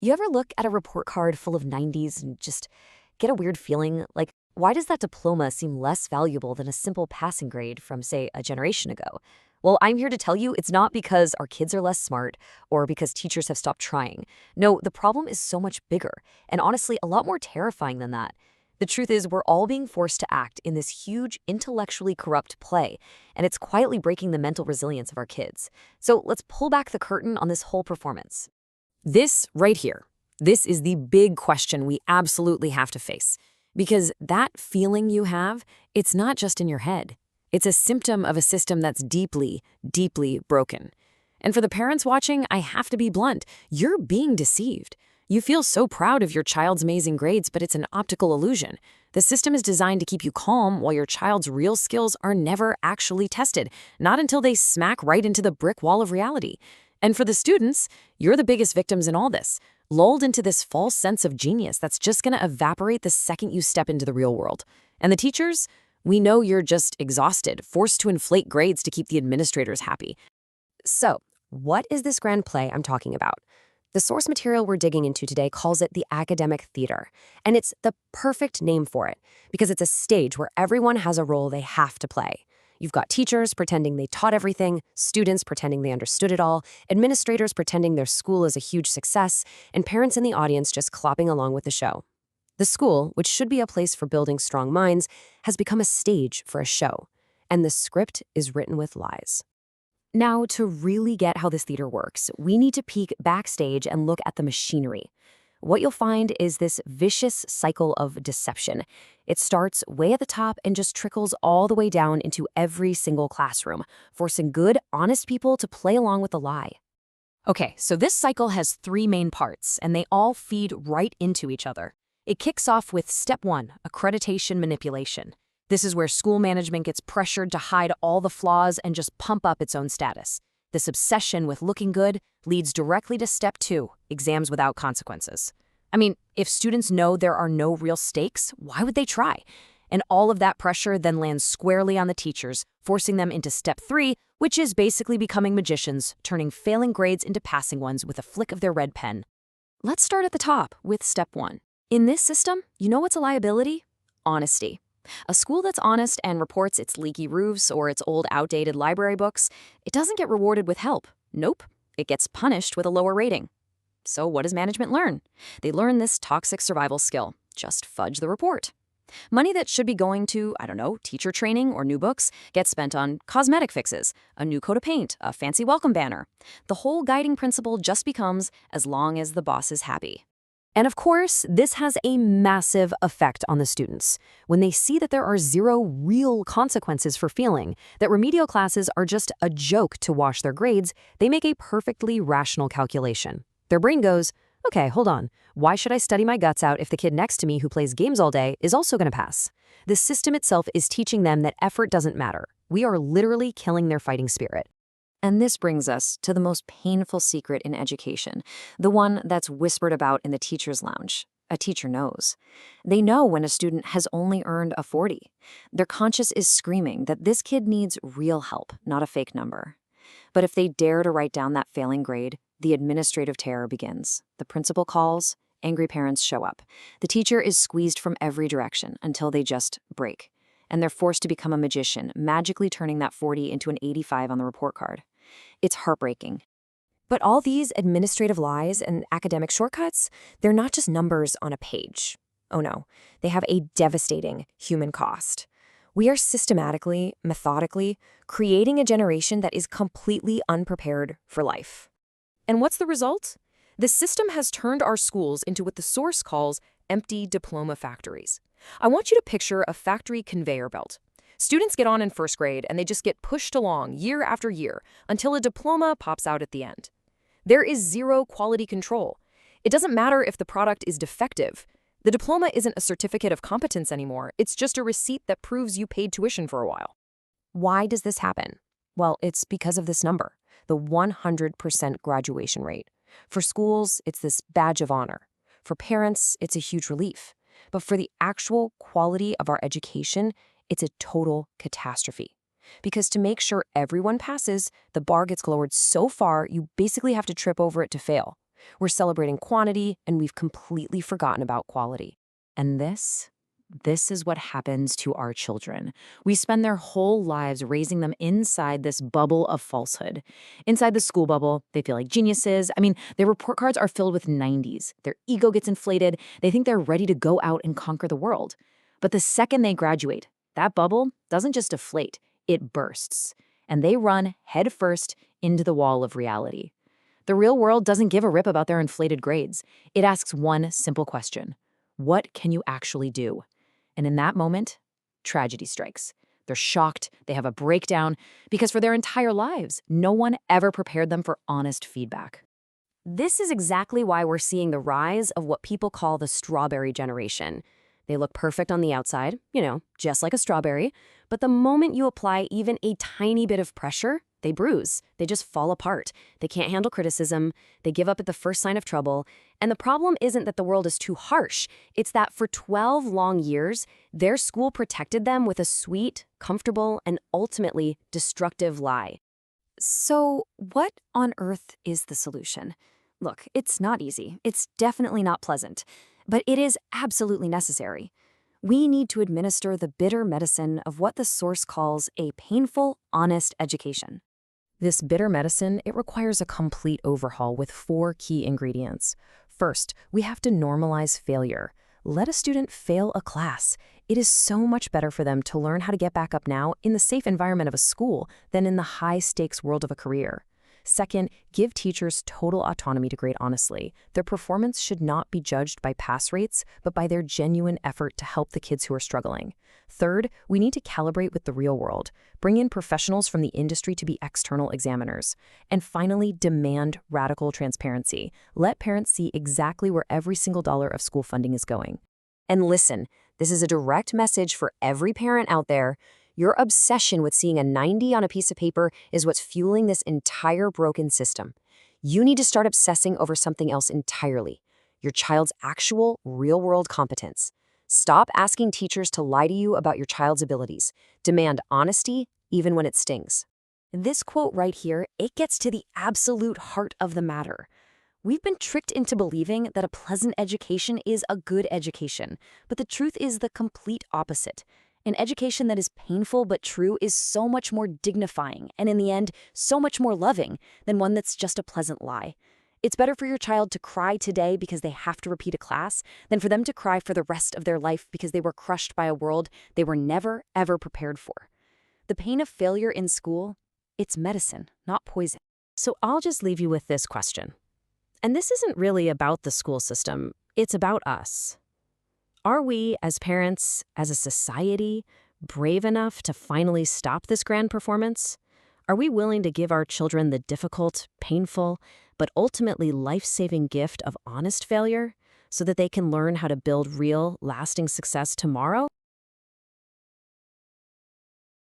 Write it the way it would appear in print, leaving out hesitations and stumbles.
You ever look at a report card full of 90s and just get a weird feeling like, why does that diploma seem less valuable than a simple passing grade from, say, a generation ago? Well, I'm here to tell you it's not because our kids are less smart or because teachers have stopped trying. No, the problem is so much bigger and honestly a lot more terrifying than that. The truth is, we're all being forced to act in this huge, intellectually corrupt play, and it's quietly breaking the mental resilience of our kids. So let's pull back the curtain on this whole performance. This right here, this is the big question we absolutely have to face. Because that feeling you have, it's not just in your head. It's a symptom of a system that's deeply, deeply broken. And for the parents watching, I have to be blunt. You're being deceived. You feel so proud of your child's amazing grades, but it's an optical illusion. The system is designed to keep you calm while your child's real skills are never actually tested, not until they smack right into the brick wall of reality. And for the students, you're the biggest victims in all this, lulled into this false sense of genius that's just going to evaporate the second you step into the real world. And the teachers, we know you're just exhausted, forced to inflate grades to keep the administrators happy. So, what is this grand play I'm talking about? The source material we're digging into today calls it the academic theater, and it's the perfect name for it because it's a stage where everyone has a role they have to play. You've got teachers pretending they taught everything, students pretending they understood it all, administrators pretending their school is a huge success, and parents in the audience just clopping along with the show. The school, which should be a place for building strong minds, has become a stage for a show, and the script is written with lies. Now, to really get how this theater works, we need to peek backstage and look at the machinery. What you'll find is this vicious cycle of deception. It starts way at the top and just trickles all the way down into every single classroom, forcing good, honest people to play along with the lie. Okay, so this cycle has three main parts, and they all feed right into each other. It kicks off with Step 1, accreditation manipulation. This is where school management gets pressured to hide all the flaws and just pump up its own status. This obsession with looking good leads directly to Step 2, exams without consequences. I mean, if students know there are no real stakes, why would they try? And all of that pressure then lands squarely on the teachers, forcing them into Step 3, which is basically becoming magicians, turning failing grades into passing ones with a flick of their red pen. Let's start at the top with Step 1. In this system, you know what's a liability? Honesty. A school that's honest and reports its leaky roofs or its old, outdated library books, it doesn't get rewarded with help. Nope, it gets punished with a lower rating. So what does management learn? They learn this toxic survival skill. Just fudge the report. Money that should be going to, teacher training or new books gets spent on cosmetic fixes, a new coat of paint, a fancy welcome banner. The whole guiding principle just becomes as long as the boss is happy. And of course, this has a massive effect on the students. When they see that there are zero real consequences for failing, that remedial classes are just a joke to wash their grades, they make a perfectly rational calculation. Their brain goes, okay, hold on. Why should I study my guts out if the kid next to me who plays games all day is also going to pass? The system itself is teaching them that effort doesn't matter. We are literally killing their fighting spirit. And this brings us to the most painful secret in education, the one that's whispered about in the teacher's lounge. A teacher knows. They know when a student has only earned a 40. Their conscience is screaming that this kid needs real help, not a fake number. But if they dare to write down that failing grade, the administrative terror begins. The principal calls, angry parents show up. The teacher is squeezed from every direction until they just break. And they're forced to become a magician, magically turning that 40 into an 85 on the report card. It's heartbreaking. But all these administrative lies and academic shortcuts, they're not just numbers on a page. Oh no, they have a devastating human cost. We are systematically, methodically, creating a generation that is completely unprepared for life. And what's the result? The system has turned our schools into what the source calls empty diploma factories. I want you to picture a factory conveyor belt. Students get on in first grade and they just get pushed along year after year until a diploma pops out at the end. There is zero quality control. It doesn't matter if the product is defective. The diploma isn't a certificate of competence anymore. It's just a receipt that proves you paid tuition for a while. Why does this happen? Well, it's because of this number, the 100% graduation rate. For schools, it's this badge of honor. For parents, it's a huge relief. But for the actual quality of our education, it's a total catastrophe. Because to make sure everyone passes, the bar gets lowered so far you basically have to trip over it to fail. We're celebrating quantity, and we've completely forgotten about quality. And this is what happens to our children. We spend their whole lives raising them inside this bubble of falsehood. Inside the school bubble, they feel like geniuses. I mean, their report cards are filled with 90s. Their ego gets inflated. They think they're ready to go out and conquer the world. But the second they graduate, that bubble doesn't just deflate, it bursts. And they run headfirst into the wall of reality. The real world doesn't give a rip about their inflated grades. It asks one simple question: what can you actually do? And in that moment, tragedy strikes. They're shocked, they have a breakdown, because for their entire lives, no one ever prepared them for honest feedback. This is exactly why we're seeing the rise of what people call the strawberry generation. They look perfect on the outside, just like a strawberry, but the moment you apply even a tiny bit of pressure, they bruise. They just fall apart. They can't handle criticism. They give up at the first sign of trouble. And the problem isn't that the world is too harsh. It's that for 12 long years, their school protected them with a sweet, comfortable, and ultimately destructive lie. So, what on earth is the solution? Look, it's not easy. It's definitely not pleasant. But it is absolutely necessary. We need to administer the bitter medicine of what the source calls a painful, honest education. This bitter medicine, it requires a complete overhaul with 4 key ingredients. First, we have to normalize failure. Let a student fail a class. It is so much better for them to learn how to get back up now in the safe environment of a school than in the high-stakes world of a career. Second, give teachers total autonomy to grade honestly. Their performance should not be judged by pass rates, but by their genuine effort to help the kids who are struggling. Third, we need to calibrate with the real world. Bring in professionals from the industry to be external examiners. And finally, demand radical transparency. Let parents see exactly where every single dollar of school funding is going. And listen, this is a direct message for every parent out there. Your obsession with seeing a 90 on a piece of paper is what's fueling this entire broken system. You need to start obsessing over something else entirely: your child's actual, real-world competence. Stop asking teachers to lie to you about your child's abilities. Demand honesty, even when it stings. This quote right here, it gets to the absolute heart of the matter. We've been tricked into believing that a pleasant education is a good education, but the truth is the complete opposite. An education that is painful but true is so much more dignifying and, in the end, so much more loving than one that's just a pleasant lie. It's better for your child to cry today because they have to repeat a class than for them to cry for the rest of their life because they were crushed by a world they were never, ever prepared for. The pain of failure in school, it's medicine, not poison. So I'll just leave you with this question. And this isn't really about the school system, it's about us. Are we, as parents, as a society, brave enough to finally stop this grand performance? Are we willing to give our children the difficult, painful, but ultimately life-saving gift of honest failure so that they can learn how to build real, lasting success tomorrow?